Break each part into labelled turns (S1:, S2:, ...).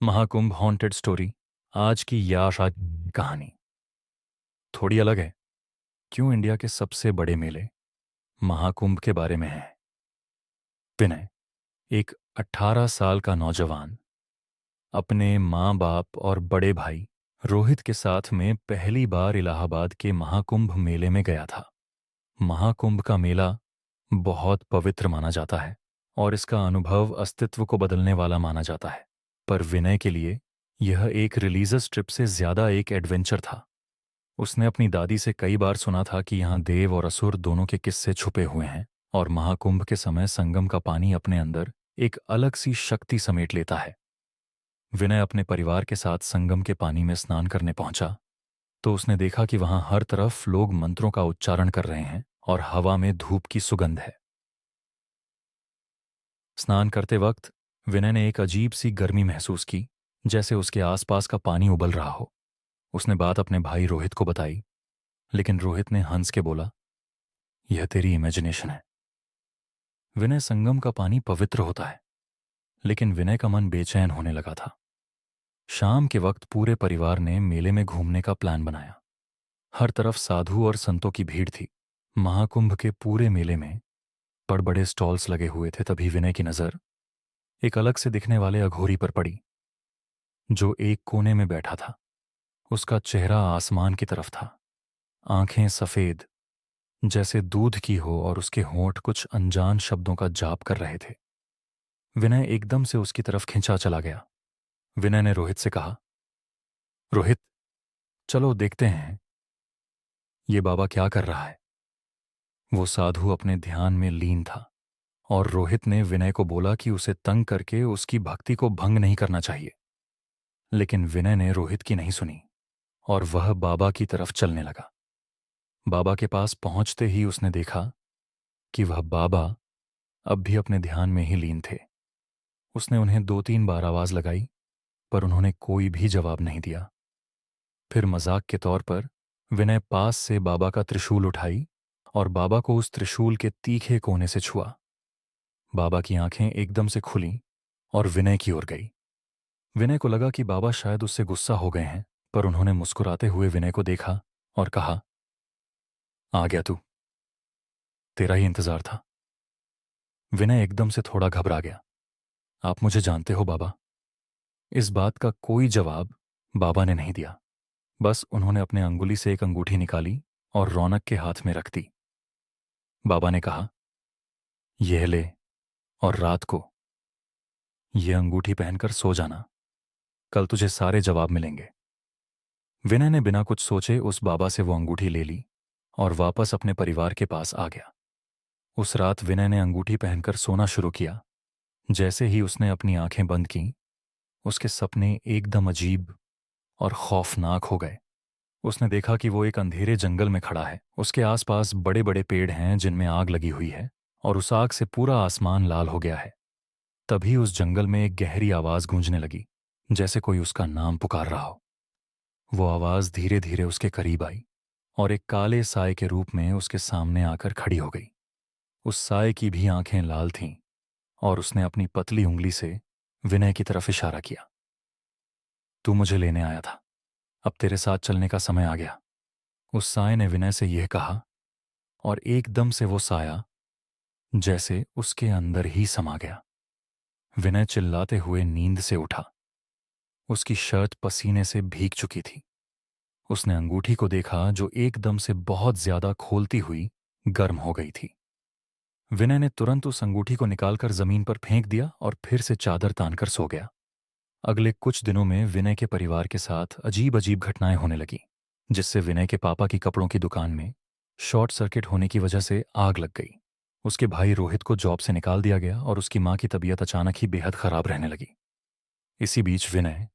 S1: Mahakumbh haunted story. आज की याशाद कहानी थोड़ी अलग है। क्यों इंडिया के सबसे बड़े मेले महाकुंभ के बारे में है। विनय, एक 18 साल का नौजवान, अपने माँ बाप और बड़े भाई रोहित के साथ में पहली बार इलाहाबाद के महाकुंभ मेले में गया था। महाकुंभ का मेला बहुत पवित्र माना जाता है और इसका अनुभव अस्तित्व को बदलने वाला माना जाता है। पर विनय के लिए यह एक रिलीजियस ट्रिप से ज्यादा एक एडवेंचर था। उसने अपनी दादी से कई बार सुना था कि यहाँ देव और असुर दोनों के किस्से छुपे हुए हैं और महाकुंभ के समय संगम का पानी अपने अंदर एक अलग सी शक्ति समेट लेता है। विनय अपने परिवार के साथ संगम के पानी में स्नान करने पहुंचा तो उसने देखा कि वहां हर तरफ लोग मंत्रों का उच्चारण कर रहे हैं और हवा में धूप की सुगंध है। स्नान करते वक्त विनय ने एक अजीब सी गर्मी महसूस की, जैसे उसके आसपास का पानी उबल रहा हो। उसने बात अपने भाई रोहित को बताई, लेकिन रोहित ने हंस के बोला, यह तेरी इमेजिनेशन है। विनय, संगम का पानी पवित्र होता है। लेकिन विनय का मन बेचैन होने लगा था। शाम के वक्त पूरे परिवार ने मेले में घूमने का प्लान बनाया। हर तरफ साधु और संतों की भीड़ थी। महाकुंभ के पूरे मेले में बड़े बड़े स्टॉल्स लगे हुए थे। तभी विनय की नजर एक अलग से दिखने वाले अघोरी पर पड़ी, जो एक कोने में बैठा था। उसका चेहरा आसमान की तरफ था, आंखें सफेद जैसे दूध की हो और उसके होंठ कुछ अनजान शब्दों का जाप कर रहे थे। विनय एकदम से उसकी तरफ खिंचा चला गया। विनय ने रोहित से कहा, रोहित, चलो देखते हैं ये बाबा क्या कर रहा है। वो साधु अपने ध्यान में लीन था और रोहित ने विनय को बोला कि उसे तंग करके उसकी भक्ति को भंग नहीं करना चाहिए। लेकिन विनय ने रोहित की नहीं सुनी और वह बाबा की तरफ चलने लगा। बाबा के पास पहुंचते ही उसने देखा कि वह बाबा अब भी अपने ध्यान में ही लीन थे। उसने उन्हें 2-3 बार आवाज लगाई, पर उन्होंने कोई भी जवाब नहीं दिया। फिर मजाक के तौर पर विनय पास से बाबा का त्रिशूल उठाई और बाबा को उस त्रिशूल के तीखे कोने से छुआ। बाबा की आंखें एकदम से खुलीं और विनय की ओर गई। विनय को लगा कि बाबा शायद उससे गुस्सा हो गए हैं, पर उन्होंने मुस्कुराते हुए विनय को देखा और कहा, आ गया तू, तेरा ही इंतजार था। विनय एकदम से थोड़ा घबरा गया। आप मुझे जानते हो बाबा? इस बात का कोई जवाब बाबा ने नहीं दिया। बस उन्होंने अपने अंगुली से एक अंगूठी निकाली और रौनक के हाथ में रख दी। बाबा ने कहा, यह ले और रात को यह अंगूठी पहनकर सो जाना। कल तुझे सारे जवाब मिलेंगे। विनय ने बिना कुछ सोचे उस बाबा से वो अंगूठी ले ली और वापस अपने परिवार के पास आ गया। उस रात विनय ने अंगूठी पहनकर सोना शुरू किया। जैसे ही उसने अपनी आंखें बंद कीं, उसके सपने एकदम अजीब और खौफनाक हो गए। उसने देखा कि वो एक अंधेरे जंगल में खड़ा है। उसके आसपास बड़े बड़े पेड़ हैं जिनमें आग लगी हुई है और उस आग से पूरा आसमान लाल हो गया है। तभी उस जंगल में एक गहरी आवाज गूंजने लगी, जैसे कोई उसका नाम पुकार रहा हो। वो आवाज धीरे धीरे उसके करीब आई और एक काले साए के रूप में उसके सामने आकर खड़ी हो गई। उस साए की भी आंखें लाल थीं और उसने अपनी पतली उंगली से विनय की तरफ इशारा किया। तू मुझे लेने आया था, अब तेरे साथ चलने का समय आ गया। उस साए ने विनय से यह कहा और एकदम से वो साया जैसे उसके अंदर ही समा गया। विनय चिल्लाते हुए नींद से उठा। उसकी शर्ट पसीने से भीग चुकी थी। उसने अंगूठी को देखा जो एकदम से बहुत ज्यादा खोलती हुई गर्म हो गई थी। विनय ने तुरंत उस अंगूठी को निकालकर जमीन पर फेंक दिया और फिर से चादर तानकर सो गया। अगले कुछ दिनों में विनय के परिवार के साथ अजीब अजीब घटनाएं होने लगी, जिससे विनय के पापा की कपड़ों की दुकान में शॉर्ट सर्किट होने की वजह से आग लग गई। उसके भाई रोहित को जॉब से निकाल दिया गया और उसकी मां की तबीयत अचानक ही बेहद खराब रहने लगी। इसी बीच विनय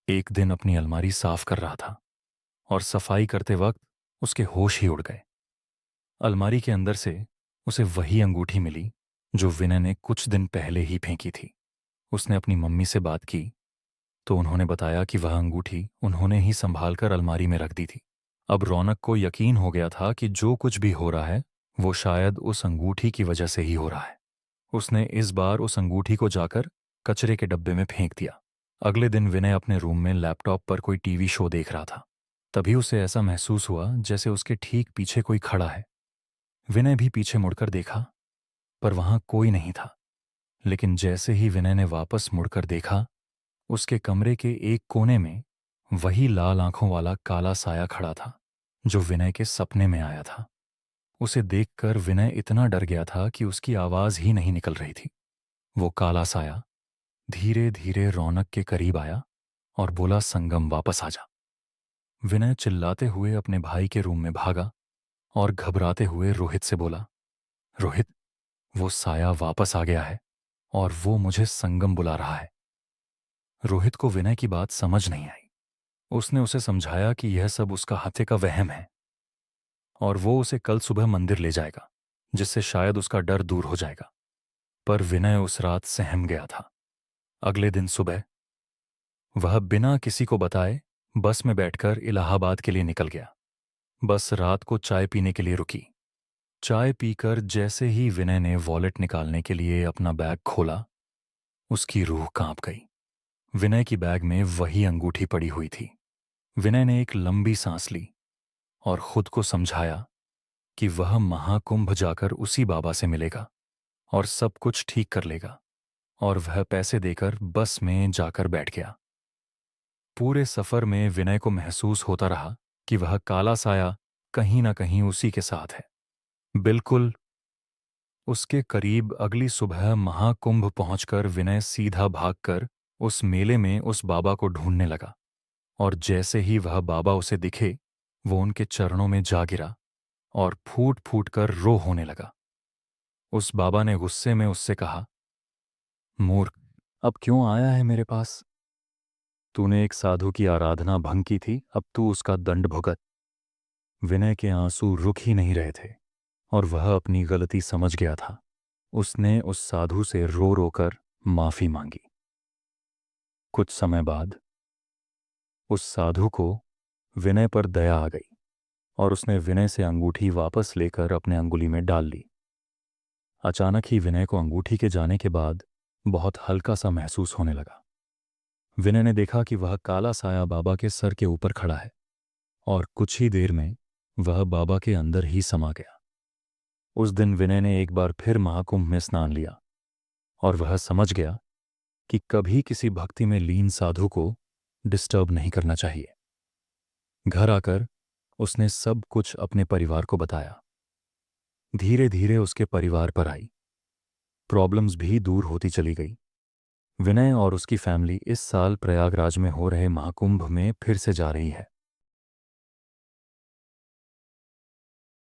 S1: एक दिन अपनी अलमारी साफ कर रहा था और सफाई करते वक्त उसके होश ही उड़ गए। अलमारी के अंदर से उसे वही अंगूठी मिली जो विनय ने कुछ दिन पहले ही फेंकी थी। उसने अपनी मम्मी से बात की तो उन्होंने बताया कि वह अंगूठी उन्होंने ही संभालकर अलमारी में रख दी थी। अब रौनक को यकीन हो गया था कि जो कुछ भी हो रहा है वो शायद उस अंगूठी की वजह से ही हो रहा है। उसने इस बार उस अंगूठी को जाकर कचरे के डब्बे में फेंक दिया। अगले दिन विनय अपने रूम में लैपटॉप पर कोई टीवी शो देख रहा था। तभी उसे ऐसा महसूस हुआ जैसे उसके ठीक पीछे कोई खड़ा है। विनय भी पीछे मुड़कर देखा, पर वहां कोई नहीं था। लेकिन जैसे ही विनय ने वापस मुड़कर देखा, उसके कमरे के एक कोने में वही लाल आंखों वाला काला साया खड़ा था, जो विनय के सपने में आया था। उसे देखकर विनय इतना डर गया था कि उसकी आवाज ही नहीं निकल रही थी। वो काला साया धीरे धीरे रौनक के करीब आया और बोला, संगम वापस आ जा। विनय चिल्लाते हुए अपने भाई के रूम में भागा और घबराते हुए रोहित से बोला, रोहित, वो साया वापस आ गया है और वो मुझे संगम बुला रहा है। रोहित को विनय की बात समझ नहीं आई। उसने उसे समझाया कि यह सब उसका हत्या का वहम है और वो उसे कल सुबह मंदिर ले जाएगा, जिससे शायद उसका डर दूर हो जाएगा। पर विनय उस रात सहम गया था। अगले दिन सुबह वह बिना किसी को बताए बस में बैठकर इलाहाबाद के लिए निकल गया। बस रात को चाय पीने के लिए रुकी। चाय पीकर जैसे ही विनय ने वॉलेट निकालने के लिए अपना बैग खोला, उसकी रूह कांप गई। विनय की बैग में वही अंगूठी पड़ी हुई थी। विनय ने एक लंबी सांस ली और खुद को समझाया कि वह महाकुंभ जाकर उसी बाबा से मिलेगा और सब कुछ ठीक कर लेगा, और वह पैसे देकर बस में जाकर बैठ गया। पूरे सफर में विनय को महसूस होता रहा कि वह काला साया कहीं ना कहीं उसी के साथ है। बिल्कुल उसके करीब अगली सुबह महाकुंभ पहुंचकर विनय सीधा भागकर उस मेले में उस बाबा को ढूंढने लगा, और जैसे ही वह बाबा उसे दिखे, वो उनके चरणों में जा गिरा और फूट फूट कर रो होने लगा। उस बाबा ने गुस्से में उससे कहा, मूर्ख, अब क्यों आया है मेरे पास? तूने एक साधु की आराधना भंग की थी, अब तू उसका दंड भुगत। विनय के आंसू रुक ही नहीं रहे थे और वह अपनी गलती समझ गया था। उसने उस साधु से रो रो कर माफी मांगी। कुछ समय बाद उस साधु को विनय पर दया आ गई और उसने विनय से अंगूठी वापस लेकर अपने अंगुली में डाल ली। अचानक ही विनय को अंगूठी के जाने के बाद बहुत हल्का सा महसूस होने लगा। विनय ने देखा कि वह काला साया बाबा के सर के ऊपर खड़ा है और कुछ ही देर में वह बाबा के अंदर ही समा गया। उस दिन विनय ने एक बार फिर महाकुंभ में स्नान लिया और वह समझ गया कि कभी किसी भक्ति में लीन साधु को डिस्टर्ब नहीं करना चाहिए। घर आकर उसने सब कुछ अपने परिवार को बताया। धीरे धीरे उसके परिवार पर आई प्रॉब्लम्स भी दूर होती चली गई। विनय और उसकी फैमिली इस साल प्रयागराज में हो रहे महाकुंभ में फिर से जा रही है।